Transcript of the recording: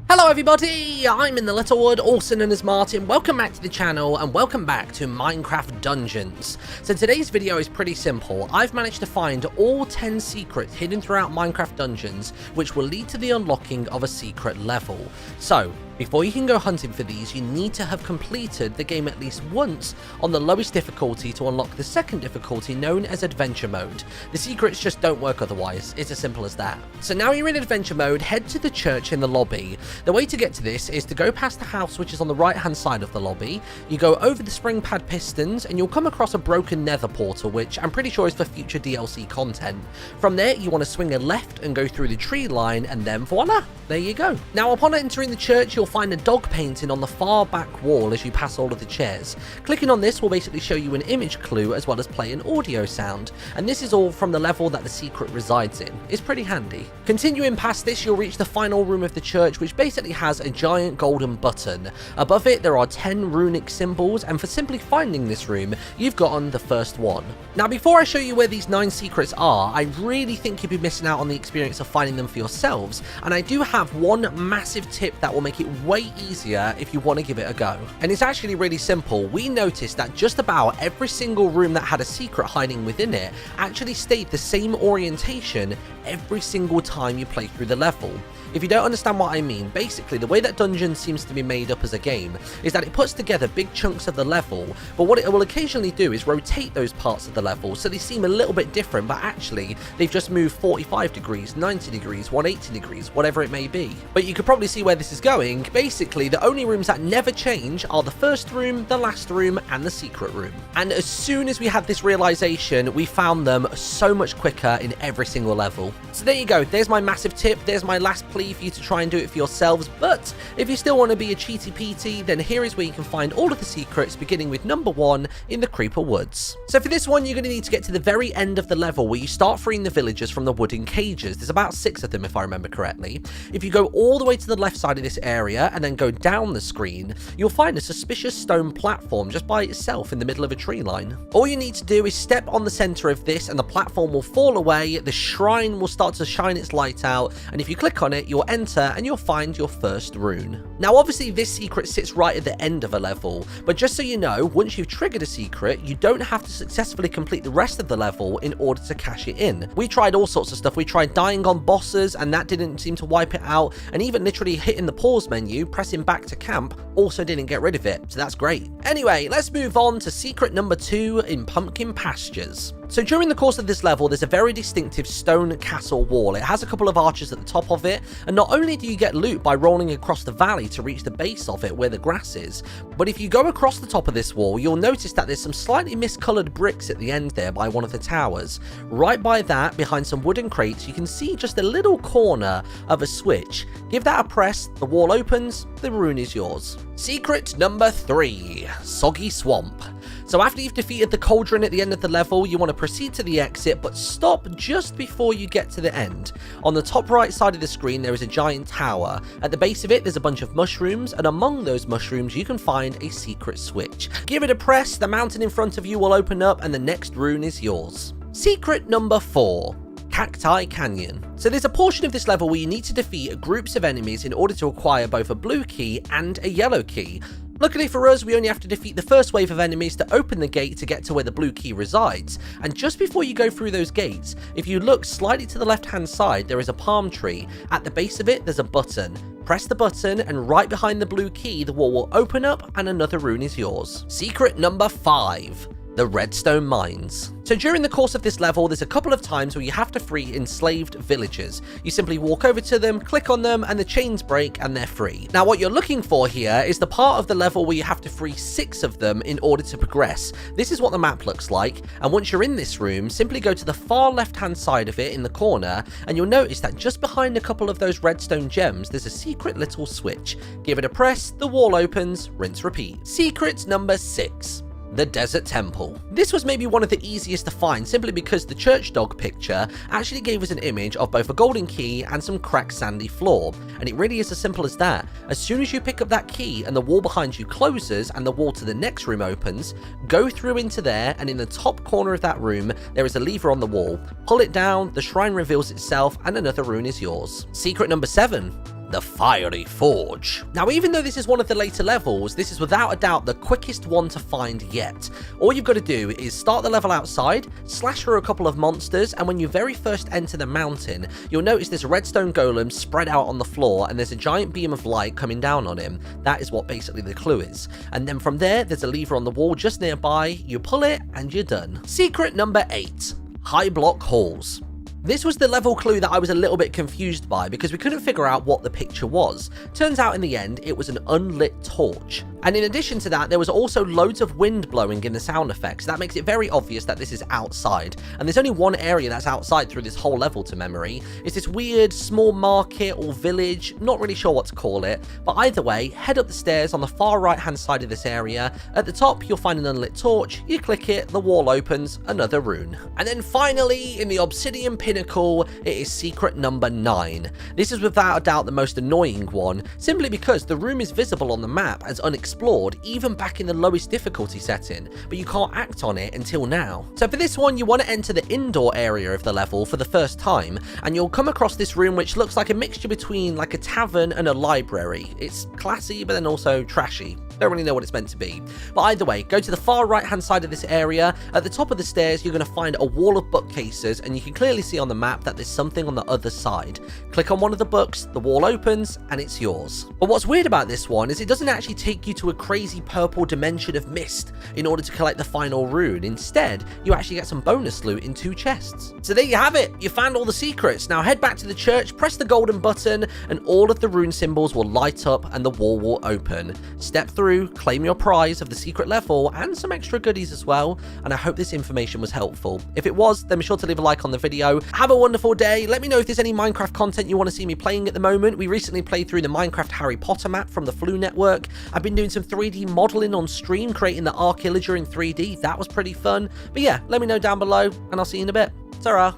Hello everybody, I'm in the Littlewood, also known as Martin. Welcome back to the channel and welcome back to Minecraft Dungeons. So today's video is pretty simple. I've managed to find all 10 secrets hidden throughout Minecraft Dungeons, which will lead to the unlocking of a secret level. So, before you can go hunting for these, you need to have completed the game at least once on the lowest difficulty to unlock the second difficulty known as Adventure Mode. The secrets just don't work otherwise, it's as simple as that. So now you're in Adventure Mode, head to the church in the lobby. The way to get to this is to go past the house which is on the right hand side of the lobby, you go over the spring pad pistons and you'll come across a broken nether portal which I'm pretty sure is for future DLC content. From there you want to swing a left and go through the tree line and then voila, there you go. Now upon entering the church you'll find a dog painting on the far back wall as you pass all of the chairs. Clicking on this will basically show you an image clue as well as play an audio sound, and this is all from the level that the secret resides in. It's pretty handy. Continuing past this you'll reach the final room of the church which basically has a giant golden button. Above it there are 10 runic symbols, and for simply finding this room you've gotten the first one. Now before I show you where these 9 secrets are, I really think you'd be missing out on the experience of finding them for yourselves, and I do have one massive tip that will make it way easier if you want to give it a go. And it's actually really simple. We noticed that just about every single room that had a secret hiding within it actually stayed the same orientation every single time you play through the level. If you don't understand what I mean, basically the way that Dungeons seems to be made up as a game is that it puts together big chunks of the level, but what it will occasionally do is rotate those parts of the level so they seem a little bit different, but actually they've just moved 45 degrees, 90 degrees, 180 degrees, whatever it may be. But you could probably see where this is going. Basically, the only rooms that never change are the first room, the last room, and the secret room. And as soon as we had this realization, we found them so much quicker in every single level. So there you go, there's my massive tip, there's my last plea for you to try and do it for yourselves, but if you still want to be a cheaty peaty, then here is where you can find all of the secrets, beginning with number 1 in the Creeper Woods. So for this one, you're going to need to get to the very end of the level where you start freeing the villagers from the wooden cages. There's about 6 of them if I remember correctly. If you go all the way to the left side of this area and then go down the screen, you'll find a suspicious stone platform just by itself in the middle of a tree line. All you need to do is step on the center of this and the platform will fall away, the shrine will start to shine its light out, and if you click on it, you'll enter and you'll find your first rune. Now obviously this secret sits right at the end of a level, but just so you know, once you've triggered a secret, you don't have to successfully complete the rest of the level in order to cash it in. We tried all sorts of stuff. We tried dying on bosses and that didn't seem to wipe it out, and even literally hitting the pause menu, pressing back to camp, also didn't get rid of it, so that's great. Anyway, let's move on to secret number 2 in Pumpkin Pastures. So during the course of this level, there's a very distinctive stone castle wall. It has a couple of arches at the top of it, and not only do you get loot by rolling across the valley to reach the base of it where the grass is, but if you go across the top of this wall, you'll notice that there's some slightly miscolored bricks at the end there by one of the towers. Right by that, behind some wooden crates, you can see just a little corner of a switch. Give that a press, the wall opens, the rune is yours. Secret number 3, Soggy Swamp. So after you've defeated the cauldron at the end of the level, you want to proceed to the exit, but stop just before you get to the end. On the top right side of the screen, there is a giant tower. At the base of it, there's a bunch of mushrooms, and among those mushrooms, you can find a secret switch. Give it a press, the mountain in front of you will open up, and the next rune is yours. Secret number 4. Cacti Canyon. So there's a portion of this level where you need to defeat groups of enemies in order to acquire both a blue key and a yellow key. Luckily for us, we only have to defeat the first wave of enemies to open the gate to get to where the blue key resides. And just before you go through those gates, if you look slightly to the left hand side, there is a palm tree. At the base of it, there's a button. Press the button and right behind the blue key, the wall will open up and another rune is yours. Secret number 5. The redstone mines. So during the course of this level, there's a couple of times where you have to free enslaved villagers. You simply walk over to them, click on them, and the chains break and they're free. Now what you're looking for here is the part of the level where you have to free 6 of them in order to progress. This is what the map looks like, and once you're in this room, simply go to the far left-hand side of it in the corner, and you'll notice that just behind a couple of those redstone gems, there's a secret little switch. Give it a press, the wall opens, rinse, repeat. Secret number 6. The Desert Temple. This was maybe one of the easiest to find simply because the church dog picture actually gave us an image of both a golden key and some cracked sandy floor, and it really is as simple as that. As soon as you pick up that key and the wall behind you closes and the wall to the next room opens, go through into there, and in the top corner of that room there is a lever on the wall. Pull it down, the shrine reveals itself, and another rune is yours. Secret number 7. the Fiery Forge. Now, even though this is one of the later levels, this is without a doubt the quickest one to find yet. All you've got to do is start the level outside, slash through a couple of monsters, and when you very first enter the mountain, you'll notice this redstone golem spread out on the floor, and there's a giant beam of light coming down on him. That is what basically the clue is. And then from there, there's a lever on the wall just nearby, you pull it, and you're done. Secret number 8, high block halls. This was the level clue that I was a little bit confused by because we couldn't figure out what the picture was. Turns out in the end, it was an unlit torch. And in addition to that, there was also loads of wind blowing in the sound effects. That makes it very obvious that this is outside. And there's only one area that's outside through this whole level to memory. It's this weird small market or village, not really sure what to call it. But either way, head up the stairs on the far right hand side of this area. At the top, you'll find an unlit torch. You click it, the wall opens, another rune. And then finally, in the obsidian pinnacle, it is secret number 9. This is without a doubt the most annoying one, simply because the room is visible on the map as unexplored even back in the lowest difficulty setting, but you can't act on it until now. So for this one, you want to enter the indoor area of the level for the first time, and you'll come across this room which looks like a mixture between like a tavern and a library. It's classy, but then also trashy. Don't really know what it's meant to be. But either way, go to the far right hand side of this area. At the top of the stairs, you're going to find a wall of bookcases, and you can clearly see on the map that there's something on the other side. Click on one of the books, the wall opens, and it's yours. But what's weird about this one is it doesn't actually take you to a crazy purple dimension of mist in order to collect the final rune. Instead, you actually get some bonus loot in 2 chests. So there you have it. You found all the secrets. Now head back to the church, press the golden button, and all of the rune symbols will light up and the wall will open. Step through, claim your prize of the secret level and some extra goodies as well, and I hope this information was helpful. If it was, then be sure to leave a like on the video. Have a wonderful day. Let me know if there's any Minecraft content you want to see me playing at the moment. We recently played through the Minecraft Harry Potter map from the Flu Network. I've been doing some 3D modeling on stream, creating the Arc Illager in 3D. That was pretty fun. But yeah, let me know down below, and I'll see you in a bit. Ta-ra.